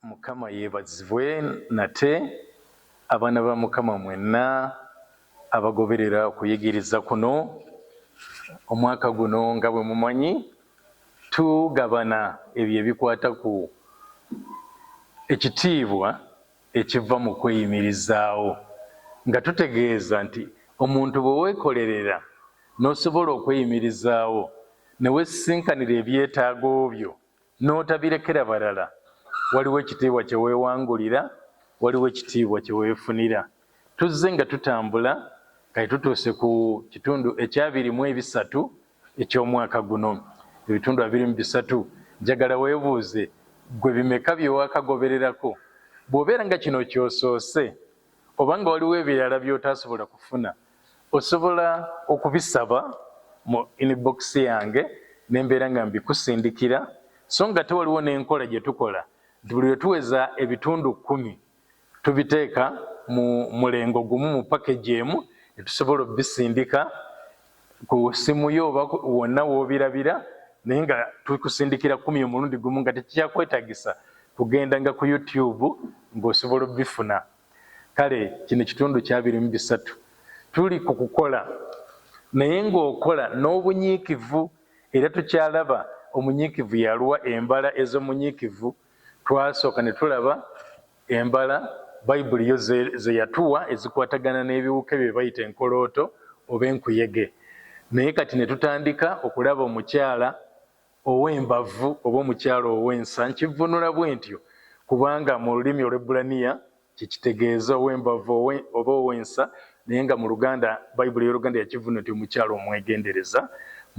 Mukama yeebazibwe nate abaana ba Mukama mwenna abagoberera okuyigiriza kuno omwaka guno nga bwe mumanyi tugabana ebyo ebikwata ku ekitiibwa ekiva mu kweyimirizaawo nga tutegeeza nti omuntu bwe weekolerera n'osobola okweyimirizaawo ne weesinkanira ebyetaago byo n'otabirekera balala, waliwo ekitiibwa kye weewangulira, waliwo ekitiibwa kye weefunira. Tuzze nga tutambula kati tutuuse ku kitundu ekya 23 eky'omwaka guno. Ebitundu 23 njagala weebuuze gwe bimeka bye waakagobererako. Bw'obeera nga kino kyosoose obanga waliwo ebirala by'otaasobola kufuna, osobola okubisaba mu inbox yange nembeera nga mbikusindikira, so nga tewaliwo n'enkola gye tukola nti buli lwe tuweza ebitundu 10 tubiteeka mu mulengo gumu mu package emu ne tusobola obisindika ku simu yo oba wonna w'obirabira, naye nga tukusindikira 10 omulundi gumu nga tekyakwetagisa kugenda nga ku YouTube ng'osobola obifuna. Kale kino kitundu kya 23 tuli ku kukola, naye ng'okola n'obunyiikivu, era tukyalaba omunyiikivu yaluwa embala ez'omunyiikivu. Twasooka ne tulaba embala Bayibuli yo ze yatuwa ezikwatagana n'ebiwuka bye bayita enkolooto oba enkuyege. Naye kati ne tutandika okulaba omukyala ow'embavu oba omukyala ow'ensa. Nkivunula bwe ntyo kubanga mu lulimi Olwebbulaniya kikitegeeza ow'embavu oba ow'ensa, naye nga mu Luganda Bayibuli y'Oluganda yakivuna nti omukyala omwegendereza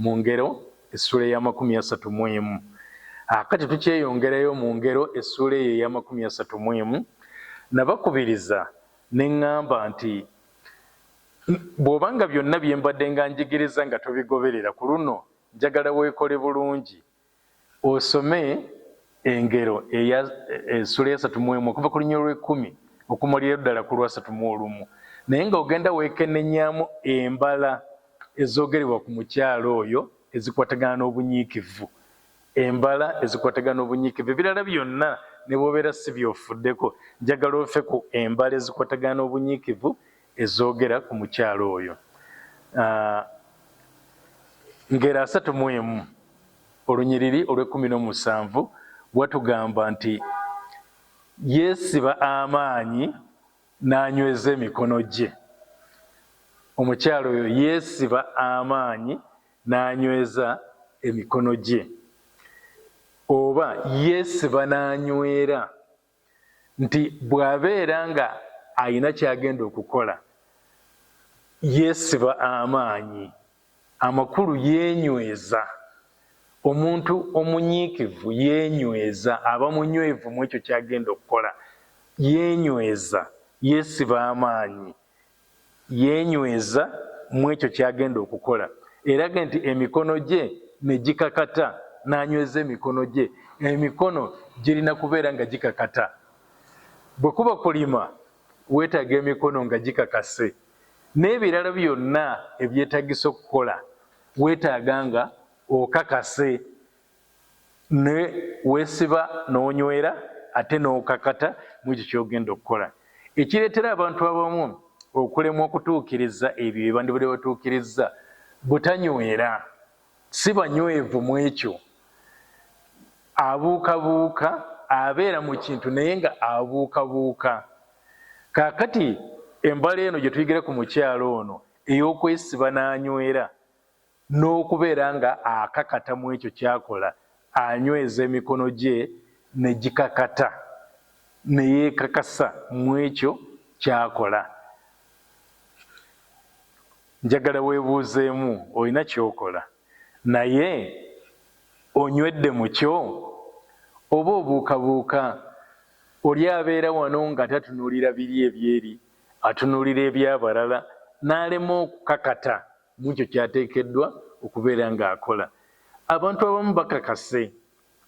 mu Ngero essula eya 31. Kati tukyeyongerayo mu Ngero essula eyo eya 31. Nabakubiriza ne ŋŋamba nti bw'obanga byonna bye mbadde nga njigiriza nga tobigoberera ku luno, njagala weekole bulungi osome Engero essula eya 31 okuva ku lunyiriri lw'ekkumi okumalira ddala ku lwa 31, naye nga ogenda weekenneenyaamu embala ezoogerebwa ku mukyalo oyo ezikwatagana n'obunyiikivu. Embala ezikwatagana n'obunyiikivu, ebirala byonna ne bw'obeera si byofuddeko, njagala ofe ku embala ezikwatagana n'obunyiikivu ezoogera ku mukyalo oyo. Ngero 31 olunyiriri olw'17 bwatugamba nti yeesiba amaanyi n'anyweza emikono gye. Omukyalo oyo yeesiba amaanyi n'anyweza emikono gye, oba yeesiba n'anywera, nti bw'abeera nga ayina kyagenda okukola yeesiba amaanyi, amakulu yeenyweza. Omuntu omunyiikivu yeenyweza, aba munywevu mu ekyo kyagenda okukola, yeenyweza, yeesiba amaanyi, yeenyweza mu ekyo kyagenda okukola. Eraga nti emikono gye ne gikakata, n'anyweza emikono gye. Emikono girina kubeera nga gikakata. Bwe kuba kulima weetaaga emikono nga gikakase, n'ebirala byonna ebyetaagisa okukola weetaaga nga okakase, ne weesiba n'onywera ate n'okakata mu ekyo ky'ogenda okukola. Ekireetera abantu abamu okulemwa okutuukiriza ebyo bye bandibadde batuukiriza butanywera, si banywevu mu ekyo, abuukabuuka, abeera mu kintu naye nga abuukabuuka. Kaakati embala eno gye tuyigira ku mukyalo ono ey'okwesiba n'anywera n'okubeera nga akakata mu ekyo kyakola, anyweza emikono gye ne gikakata, ne yeekakasa mu ekyo kyakola. Njagala weebuuzeemu, olina kyokola naye onywedde mu kyo oba obuukabuuka? Oli abeera wano nga tatunuulira biri ebyeri, atunuulira ebyabalala, n'alema okukakata mu ekyo kyateekeddwa okubeera ng'akola. Abantu abamu bakakase,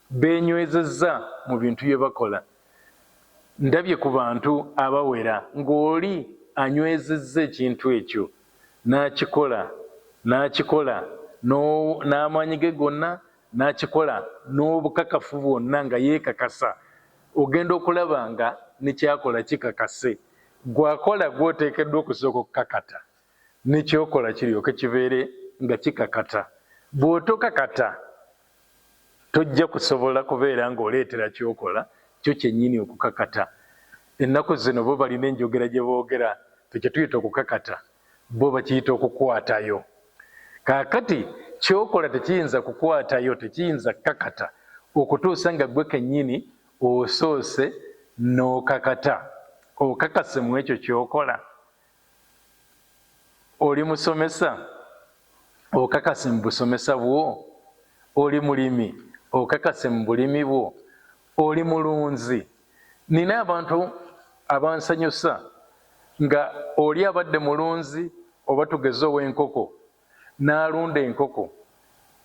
beenywezezza mu bintu bye bakola. Ndabye ku bantu abawera ng'oli anywezezza ekintu ekyo n'akikola n'amaanyi ge gonna, n'akikola n'obukakafu bwonna nga yeekakasa, ogenda okulaba nga nekyakola kikakase. Gwakola gwoteekeddwa okusooka okukakata nekyokola kiryoke kibeere nga kikakata. Bw'otokakata tojja kusobola kubeera ng'oleetera kyokola kyo kyennyini okukakata. Ennaku zino bo balina enjogera gye boogera, tekituyita okukakata, bo bakiyita okukwatayo. Kaakati kyokola tekiyinza kukwatayo, tekiyinza kukakata okutuusa nga gwe kennyini osoose n'okakata, okakase mu ekyo kyokola. Oli musomesa, okakase mu busomesa bwo. Oli mulimi, okakase mu bulimi bwo. Oli mulunzi. Nina abantu abansanyusa nga oli abadde mulunzi oba tugeze ow'enkoko n'alunda enkoko.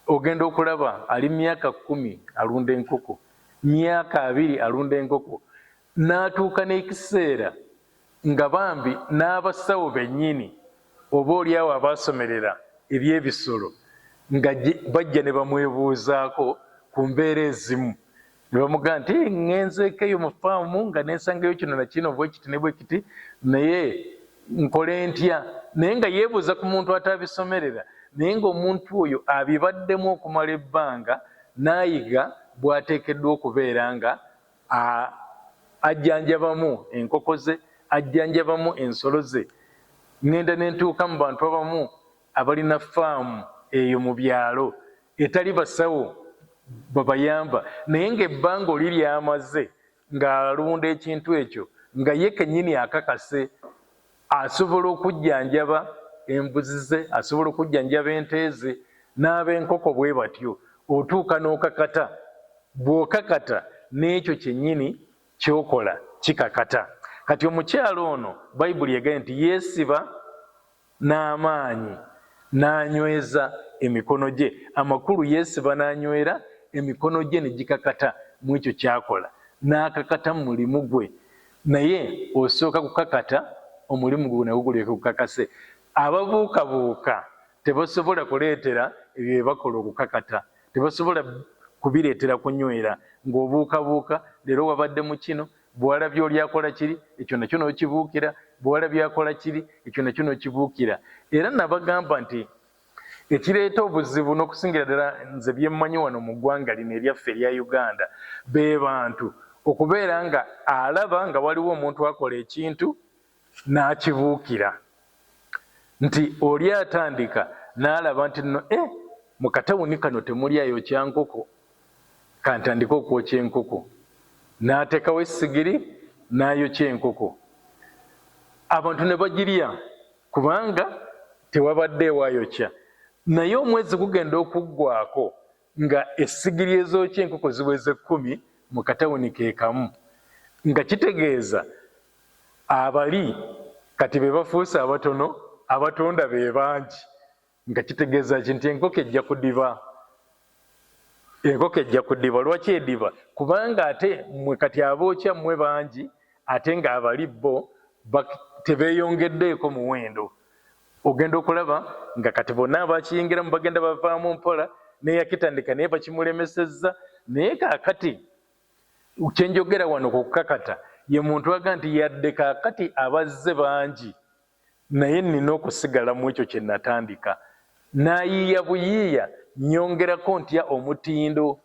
Ogenda okulaba ali myaka 10 alunda enkoko, myaka 2 alunda enkoko, n'atuuka n'ekiseera nga bambi n'abasawo bennyini oba oliawo abaasomerera eby'ebisolo nga bajja ne bamwebuuzaako ku mbeera ezimu. Ne bamugamba nti ŋŋenzeeko eyo mu faamu nga nensangayo kino na kino bwe kiti ne bwe kiti, naye nkole ntya? Naye nga yeebuuza ku muntu ataabisomerera, naye ng'omuntu oyo abibaddemu okumala ebbanga n'ayiga bw'ateekeddwa okubeera nga ajjanjabamu enkoko ze, ajjanjabamu ensolo ze. Ŋŋenda ne ntuuka mu bantu abamu abalina faamu eyo mu byalo etali basawo babayamba, naye ng'ebbanga oli lyamaze ng'alunda ekintu ekyo nga ye kennyini akakase, asobola okujjanjaba embuzi ze, asobola okujjanjaba ente ze, n'ab'enkoko bwe batyo. Otuuka n'okakata. Bw'okakata n'ekyo kyennyini kyokola kikakata. Kati omukyalo ono Bayibuli egambye nti yeesiba n'amaanyi n'anyweza emikono gye. Amakulu yeesiba n'anywera emikono gye ne gikakata mu ekyo kyakola, n'akakata mu mulimu gwe. Naye osooka kukakata omulimu gwe nagwo gulyoke gukakase. Ababuukabuuka tebasobola kuleetera ebyo bye bakola okukakata, tebasobola kubireetera kunywera. Ng'obuukabuuka, leero wabadde mu kino, bw'alabye oli akola kiri, ekyo nakyo n'okibuukira, bw'alabye akola kiri, ekyo nakyo n'okibuukira. Era nabagamba nti ekireeta obuzibu n'okusingira ddala nze bye mmanyi wano mu ggwanga lino eryaffe erya Uganda, be bantu okubeera nga alaba nga waliwo omuntu akola ekintu n'akibuukira. Nti oli atandika n'alaba nti nno mu katawuni kano temuli ayokya nkoko, kantandika okwokya enkoko. N'ateekawo essigiri n'ayokya enkoko. Abantu ne bagirya kubanga tewabadde ewayokya. Naye omwezi gugenda okuggwako nga essigiri ezookya enkoko ziweze 10 mu katawuni ke kamu, nga kitegeeza abali kati be bafuuse abatono, abatunda be bangi, nga kitegeeza nti enkoko ejja kudiba. Enkoko ejja kudiba. Lwaki ediba? Kubanga ate mwe kati abookya mmwe bangi, ate nga abali bo tebeeyongeddeeko muwendo. Ogenda okulaba nga kati bonna abakiyingiramu bagenda bavaamu mpola, neyakitandika naye bakimulemesezza. Naye kaakati kyenjogera wano ku kukakata ye muntu aga nti yadde kaakati abazze bangi, naye nina okusigala mu ekyo kye natandika. N'ayiiya buyiiya, nyongerako ntya omutindo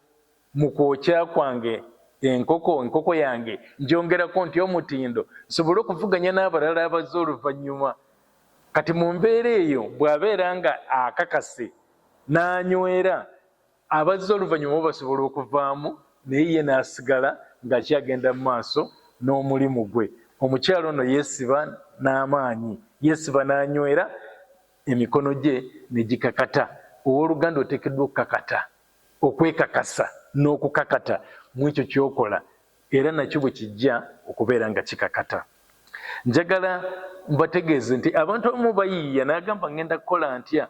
mu kwokya kwange enkoko yange, ngyongerako ntya omutindo nsobole okuvuganya n'abalala abazze oluvannyuma. Kati mu mbeera eyo bw'abeera nga akakase n'anywera, abazze oluvannyuma basobola okuvaamu, naye ye n'asigala ng'akyagenda mu maaso n'omulimu gwe. Omukyalo ono yeesiba n'amaanyi, yeesiba n'anywera, emikono gye ne gikakata. Owooluganda oteekeddwa okukakata, okwekakasa n'okukakata mu ekyo kyokola, era nakyo bwe kijja okubeera nga kikakata. Njagala mbategeeze nti abantu abamu bayiiya n'agamba ngenda kukola ntya.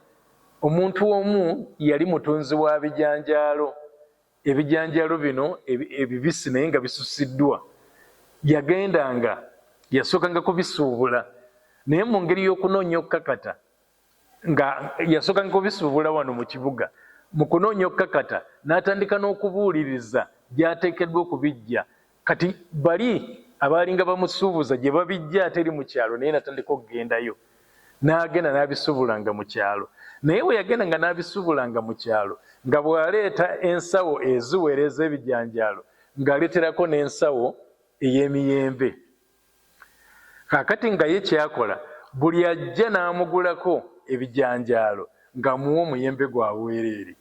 Omuntu omu yali mutunzi wa bijanjaalo. Ebijanjaalo bino ebibisi naye nga bisusiddwa. Yagendanga, yasookanga kubisuubula, naye mu ngeri y'okunoonya okukakata, nga yasookanga kubisuubula wano mu kibuga. Mu kunoonya okukakata n'atandika n'okubuuliriza gy'ateekeddwa okubijja kati bali abalinga bamusuubuza gye babijja ate eri mu kyalo naye natandika okugendayo n'agenda n'abisuubulanga mu kyalo naye bwe yagenda nga n'abisuubulanga mu kyalo nga bw'aleeta ensawo eziwera ez'ebijanjaalo ng'aleeterako n'ensawo ey'emiyembe. Kaakati nga ye kyakola buli ajja n'amugulako ebijanjaalo ng'amuwa omuyembe gwa bwereere,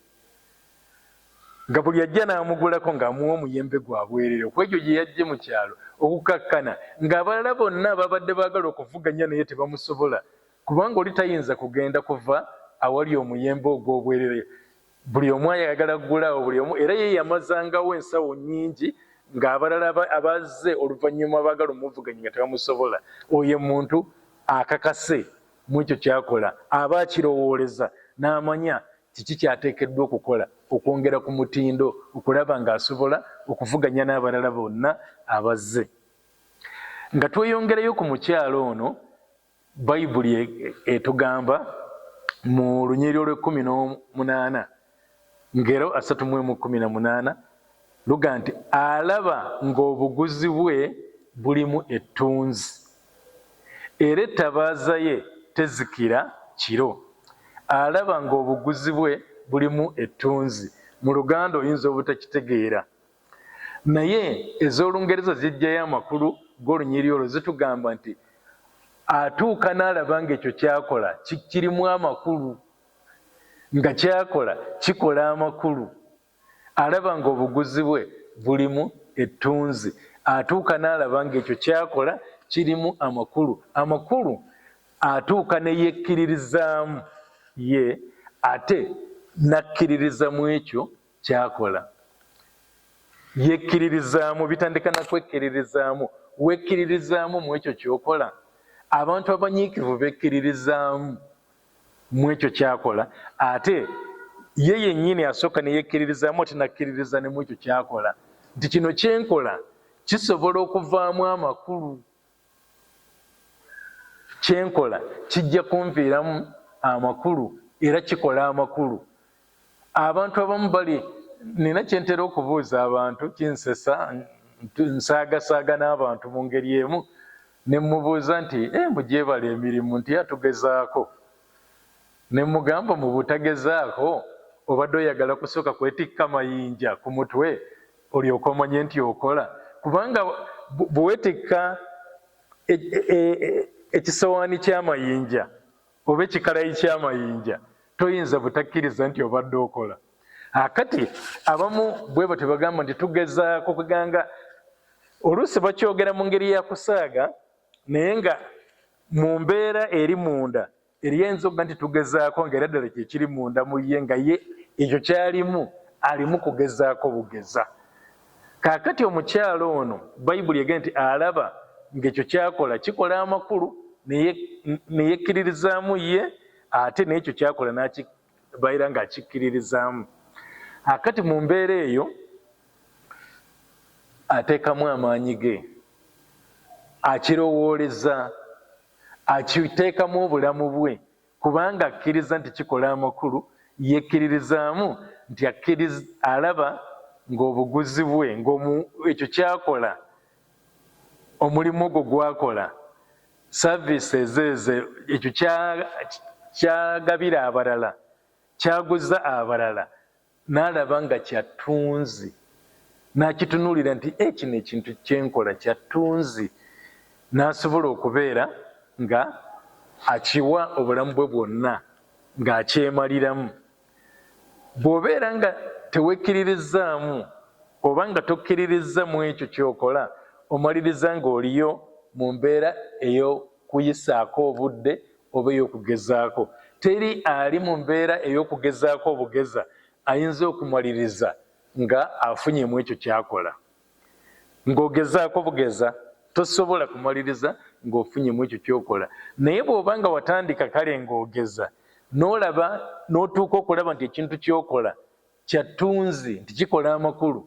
nga buli ajja n'amugulako ng'amuwa omuyembe gwa bwereere. Okwegyo gye yajje mu kyalo okukakkana ng'abalala bonna babadde baagala okuvuganya naye tebamusobola kubanga oli tayinza kugenda kuva awali omuyembe ogw'obwereere. Buli omu ayagala kugulawo, buli omu era ye yamazangawo ensawo nnyingi ng'abalala abazze oluvannyuma baagala omuvuganya nga tebamusobola. Oyo muntu akakase mu ekyo kyakola, aba akirowooleza n'amanya kiki kyateekeddwa okukola okwongera ku mutindo okulaba ng'asobola okuvuganya n'abalala bonna abazze. Nga tweyongerayo ku mukyalo ono, Bayibuli etugamba mu lunyiriri olw'18 Ngero 3:18 luga nti alaba ng'obuguzi bwe bulimu ettunzi era ettabaaza ye tezikira kiro. Alaba ng'obuguzi bwe bulimu ettunzi. Mu Luganda oyinza obutakitegeera, naye ez'Olungereza zijjayo amakulu g'olunyiriri olwo zitugamba nti atuuka n'alaba ng'ekyo kyakola kirimu amakulu, nga kyakola kikola amakulu. Alaba ng'obuguzi bwe bulimu ettunzi, atuuka n'alaba ng'ekyo kyakola kirimu amakulu. Amakulu atuuka ne yekkiririzaamu ye ate nakkiririza mu ekyo kyakola. Yekkiririzaamu, bitandika na kwekkiririzaamu, wekkiririzaamu mu ekyo kyokola. Abantu abanyiikivu bekkiririzaamu mu ekyo kyakola ate ye yennyini asooka ne yekkiririzaamu ate nakkiririza ne mu ekyo kyakola nti kino kyenkola kisobola okuvaamu amakulu, kyenkola kijja kunviiramu amakulu era kikola amakulu. Abantu abamu bali, nina kyentera okubuuza abantu, kinsesa, nsaagasaaga n'abantu mu ngeri emu, ne mubuuza nti mugyebala emirimu nti yatugezaako. Ne mugamba mu butagezaako obadde oyagala kusooka kwetikka mayinja ku mutwe olyoke omanye nti okola. Kubanga bwe weetikka ekisowaani ky'amayinja oba ekikalayi ky'amayinja toyinza butakkiriza nti obadde okola. Akati abamu bwe batyo bagamba nti tugezaako, kuganga oluusi bakyogera mu ngeri ya kusaaga naye nga mu mbeera eri munda eriyinza okuga nti tugezaako ng'era ddala kyekiri munda mu ye nga ye ekyo kyalimu alimu kugezaako bugeza. Kaakati omukyalo ono Bayibuli egenda nti alaba ng'ekyo kyakola kikola amakulu ne yekkiririzaamu ye ate n'ekyo kyakola n'akibayira ng'akikkiririzaamu. Akati mu mbeera eyo ateekamu amaanyi ge, akirowooleza, akiteekamu obulamu bwe kubanga akkiriza nti kikola amakulu, yekkiririzaamu nti alaba ng'obuguzi bwe ekyo kyakola, omulimu ogwo gwakola, services ezo, ekyo kyagabira abalala, kyaguza abalala, n'alaba nga kyattunzi, n'akitunuulira nti kino ekintu kyenkola kyattunzi, n'asobola okubeera nga akiwa obulamu bwe bwonna ng'akyemaliramu. Bw'obeera nga tewekkiririzaamu oba nga tokkiririza mu ekyo kyokola, omaliriza ng'oliyo mu mbeera ey'okuyisaako obudde oba ey'okugezaako. Teri ali mu mbeera ey'okugezaako obugeza ayinza okumaliriza nga afunye mu ekyo kyakola. Ng'ogezaako bugeza tosobola kumaliriza ng'ofunye mu ekyo kyokola. Naye bw'oba nga watandika kale ng'ogeza n'olaba n'otuuka okulaba nti ekintu kyokola kyattunzi, nti kikola amakulu,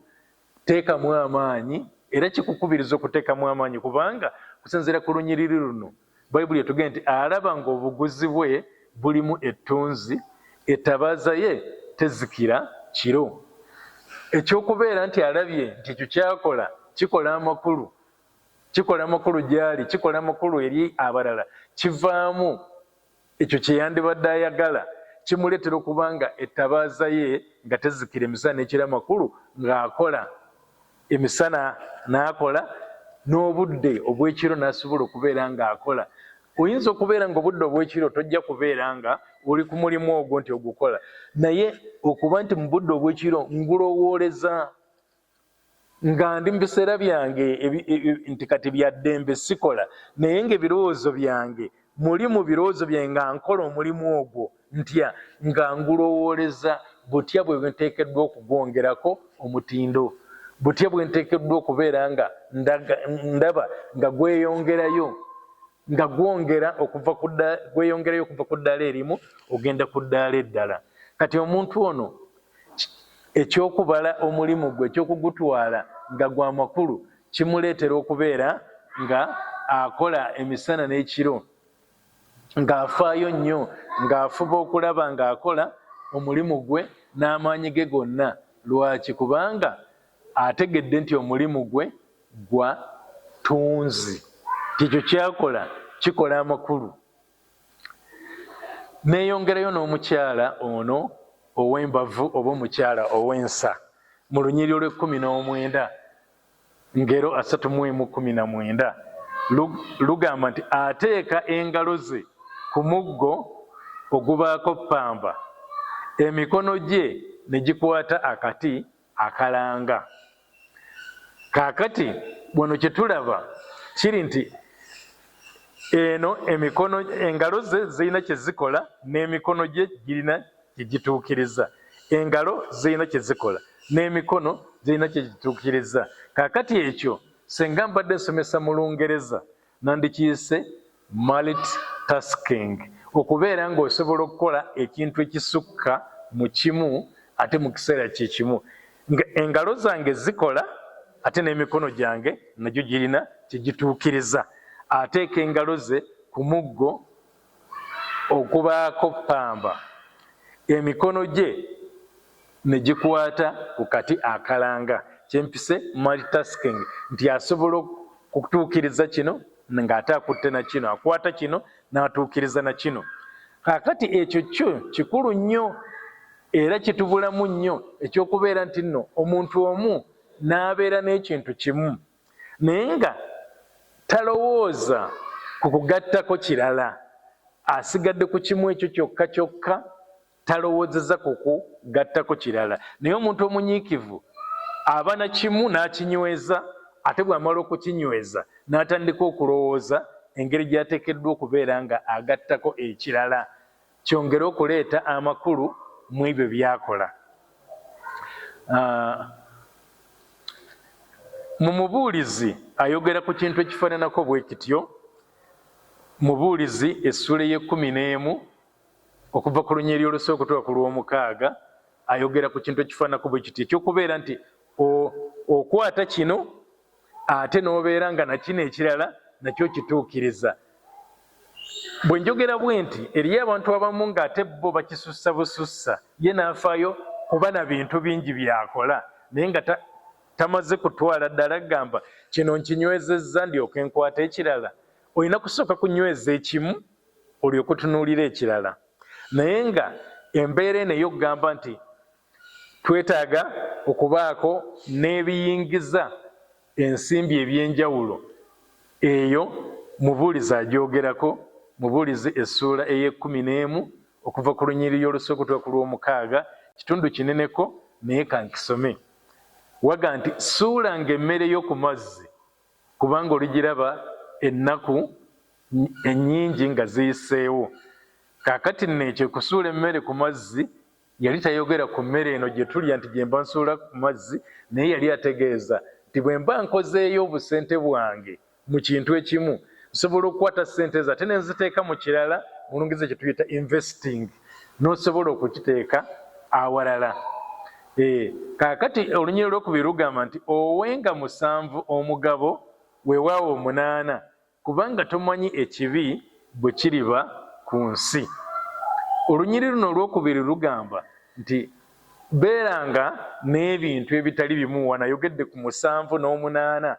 teekamu amaanyi era kikukubiriza okuteekamu amaanyi kubanga kusinziira ku lunyiriri luno Bayibuli etugenda nti alaba ng'obuguzi bwe bulimu ettunzi, ettabaaza ye tezikira kiro. Ekyokubeera nti alabye nti ekyo kyakola kikola amakulu gyali, kikola amakulu eri abalala, kivaamu ekyo kye yandibadde ayagala, kimuleetera okubanga ettabaaza ye nga tezikira emisana n'ekiro amakulu ng'akola emisana n'akola n'obudde obw'ekiro n'asobola okubeera ng'akola. Oyinza okubeera ng'obudde obw'ekiro tojja kubeera nga oli ku mulimu ogwo nti ogukola, naye okuba nti mu budde obw'ekiro ngulowooleza nga ndi mu biseera byange nti kati bya ddembe sikola, naye ng'ebirowoozo byange muli mu birowoozo byange nga nkola omulimu ogwo ntya, nga ngulowooleza butya bwe nteekeddwa okugwongerako omutindo, butya bwe nteekeddwa okubeera nga ndaba nga gweyongerayo, nga gweyongerayo okuva ku ddaala erimu ogenda ku ddaala eddala. Kati omuntu ono ekyokubala omulimu gwe, ekyokugutwala nga gwa makulu, kimuleetera okubeera nga akola emisana n'ekiro, ng'afaayo nnyo, ng'afuba okulaba ng'akola omulimu gwe n'amaanyi ge gonna. Lwaki? Kubanga ategedde nti omulimu gwe gwa ttunzi, ekyo kyakola kikola amakulu. Neeyongerayo n'omukyala ono ow'embavu oba omukyala ow'ensa mu lunyiriri lw'19 Ngero 3:19 lugamba nti ateeka engalo ze ku muggo ogubaako ppamba, emikono gye ne gikwata akati akalanga. Kaakati bwano kye tulaba kiri nti eno engalo ze zirina kye zikola n'emikono gye girina kye gituukiriza. Engalo zirina kye zikola n'emikono zirina kye gituukiriza. Kaakati ekyo senga mbadde nsomesa mu Lungereza nandikiyise multitasking, okubeera ng'osobola okukola ekintu ekisukka mu kimu ate mu kiseera kye kimu. Engalo zange zikola ate n'emikono gyange nagyo girina kye gituukiriza. Ateeka engalo ze ku muggo okubaako ppamba, emikono gye ne gikwata ku kati akalanga. Kyempise multitasking, nti asobola okutuukiriza kino ng'ate akutte na kino, akwata kino n'atuukiriza na kino. Kaakati ekyo kyo kikulu nnyo era kitubulamu nnyo ekyokubeera nti nno omuntu omu n'abeera n'ekintu kimu naye nga talowooza ku kugattako kirala, asigadde ku kimu ekyo kyokka kyokka, talowoozeza ku kugattako kirala. Naye omuntu omunyiikivu aba na kimu n'akinyweza, ate bw'amala okukinyweza n'atandika okulowooza engeri gy'ateekeddwa okubeera nga agattako ekirala, kyongere okuleeta amakulu mu ebyo byakola. Mu Mubuulizi ayogera ku kintu ekifaananako bwe kityo. Mubuulizi essula ye-11 okuva ku lunyiriri olusooka okutuuka ku lw'omukaaga ayogera ku kintu ekifaananako bwe kityo, ekyokubeera nti okwata kino ate n'obeera nga nakino ekirala nakyo kituukiriza. Bwe njogera bwe nti eriyo abantu abamu ng'ate bo bakisussa busussa, ye n'afaayo kuba na bintu bingi byakola naye nga tamaze kutwala ddala gamba kino nkinywezezza ndyoke nkwata ekirala. Olina kusooka kunyweza ekimu olyoke otunuulira ekirala. Naye nga embeera eno ey'okugamba nti twetaaga okubaako n'ebiyingiza ensimbi eby'enjawulo, eyo Mubuulizi agyogerako. Mubuulizi essuula eye-11 okuva ku lunyiriri olusooka okutuuka ku lw'omukaaga, kitundu kineneko naye kankisome. Waga nti suulanga emmere y'oku mazzi kubanga oligiraba ennaku ennyingi nga ziyiseewo. Kaakati nno ekyo kusuula emmere ku mazzi yali tayogera ku mmere eno gye tulya nti gye mba nsuula ku mazzi, naye yali ategeeza nti bwe mba nkozeeyo obusente bwange mu kintu ekimu, nsobola okukwata ssente zo ate ne nziteeka mu kirala, mu Lungereza kye tuyita investing, n'osobola okukiteeka awalala. Kaakati olunyiriri olwokubiri lugamba nti owenga 7 omugabo weewaawo 8, kubanga tomanyi ekibi bwe kiriba ku nsi. Olunyiriri luno olwokubiri lugamba nti beeranga n'ebintu ebitali bimu wanayogedde ku 7 n'omunaana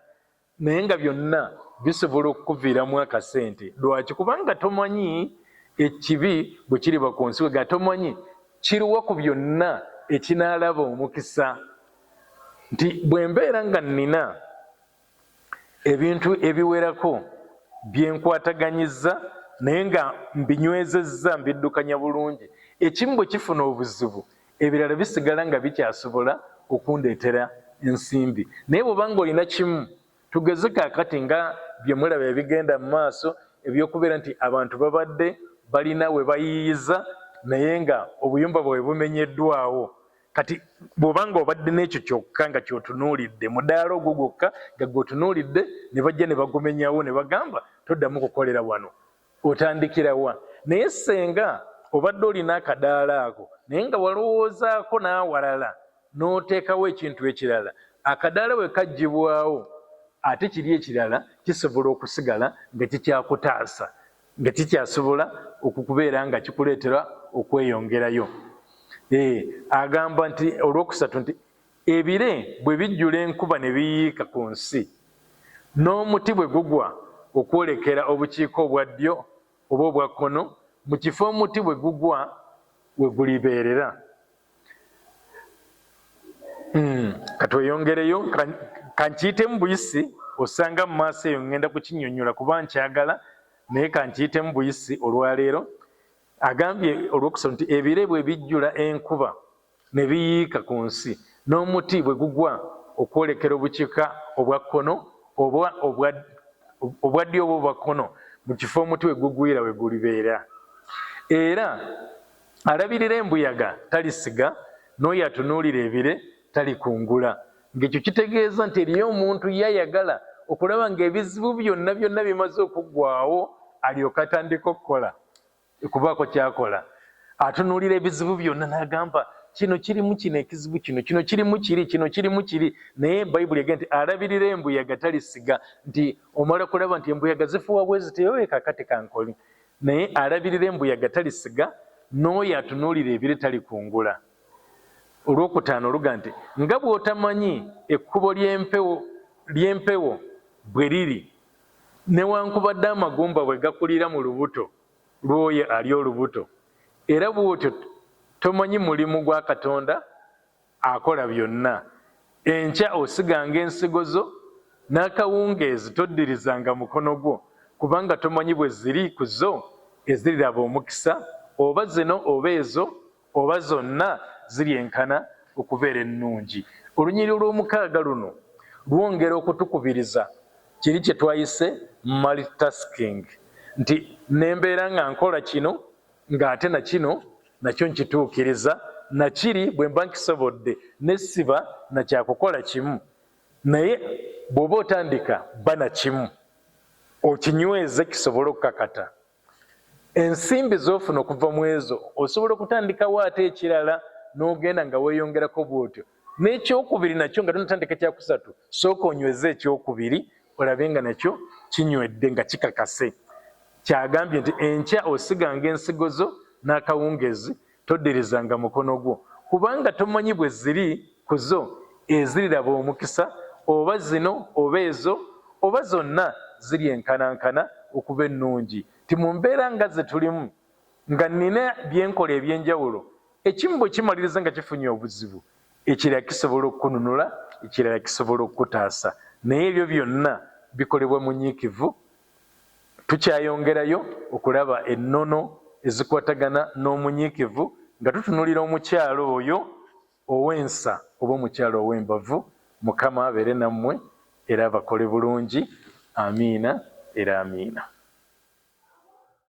naye nga byonna bisobola okukuviiramu akasente. Lwaki? Kubanga tomanyi ekibi bwe kiriba ku nsi ga tomanyi kiruwa ku byonna ekinaalaba omukisa. Nti bwe mbeera nga nnina ebintu ebiwerako byenkwataganyizza naye nga mbinywezezza mbiddukanya bulungi, ekimu bwe kifuna obuzibu ebirala bisigala nga bikyasobola okundeetera ensimbi. Naye bw'obanga olina kimu, tugeze kaakati nga bye mulaba ebigenda mu maaso ebyokubeera nti abantu babadde balina we bayiiyiza naye nga obuyumba bwawe bumenyeddwawo. Kati bw'obanga obadde n'ekyo kyokka nga kyotunuulidde mudaala ogwo gwokka nga gwotunuulidde ne bajja ne bagumenyawo ne bagamba toddamu kukolera wano, otandikirawa? Naye senga obadde olina akadaala ako naye nga walowoozaako n'awalala n'oteekawo ekintu ekirala, akadaala bwe kaggyibwawo ate kiri ekirala kisobola okusigala nga kikyakutaasa, nga kikyasobola okukubeera nga kikuleetera okweyongerayo. Agamba nti olwokusatu nti ebire bwe bijjula enkuba ne biyiika ku nsi n'omuti bwe gugwa okwolekera obukiika obwa ddyo oba obwa kkono, mu kifo omuti bwe gugwa we gulibeerera. Katweyongereyo kankiyitemu buyisi, osanga mu maaso eyo ngenda kukinnyonnyola kuba nkyagala, naye kankiyitemu buyisi olwaleero. Agambye olwokusatu nti ebire bwe bijjula enkuba ne biyiika ku nsi n'omuti bwe gugwa okwolekera obukiika obwa kkono oba obwa ddyo oba obwa kkono, mu kifo omuti we gugwira we gulibeera. Era alabirira embuyaga talisiga, n'oyo atunuulira ebire talikungula. Ng'ekyo kitegeeza nti eriyo omuntu yayagala okulaba ng'ebizibu byonna byonna bimaze okuggwaawo alyoka atandika okukola kubaako kyakola. Atunuulira ebizibu byonna n'agamba kino kirimu kino ekizibu kino, kino kirimu kiri, kino kirimu kiri. Naye Bayibuli egamba nti alabirira embuyaga talisiga, nti omala kulaba nti embuyaga zifuuwa bwe ziteyowe kakati kankoli. Naye alabirira embuyaga talisiga, n'oyo atunuulira ebire talikungula. Olwokutaano oluga nti nga bw'otamanyi ekkubo ly'empewo bwe riri, newankubadde amagumba bwe gakulira mu lubuto lw'oyo ali olubuto, era bw'otyo tomanyi mulimu gwa Katonda akola byonna. Enkya osiganga ensigo zo, n'akawungeezi toddirizanga mukono gwo, kubanga tomanyi bwe ziri ku zo eziriraba omukisa, oba zino oba ezo oba zonna ziryenkana okubeera ennungi. Olunyiri olw'omukaaga luno lwongera okutukubiriza kiri kye twayise multitasking, nti nembeera nga nkola kino ng'ate na kino nakyo nkituukiriza, nakiri bwe mba nkisobodde nessiba na kyakukola kimu. Naye bw'oba otandika bba na kimu okinyweze kisobole okukakata. Ensimbi z'ofuna okuva mu ezo osobola okutandikawo ate ekirala n'ogenda nga weeyongerako bw'otyo. N'ekyokubiri nakyo nga tonatandika kyakusatu, sooka onyweze ekyokubiri olabe nga nakyo kinywedde nga kikakase. Kyagambye nti enkya osiganga ensigo zo n'akawungeezi toddirizanga mukono gwo, kubanga tomanyi bwe ziri ku zo eziriraba omukisa, oba zino oba ezo oba zonna ziryenkanankana okuba ennungi. Ti mu mbeera nga ze tulimu nga nnina byenkola eby'enjawulo, ekimu bwe kimaliriza nga kifunye obuzibu, ekirala kisobola okukununula, ekirala kisobola okukutaasa. Naye ebyo byonna bikolebwa mu nyiikivu. Tukyayongerayo okulaba ennono ezikwatagana n'omunyiikivu nga tutunulira omukyalo oyo ow'ensa oba omukyalo ow'embavu. Mukama abeere nammwe era abakole bulungi. Amiina era amiina.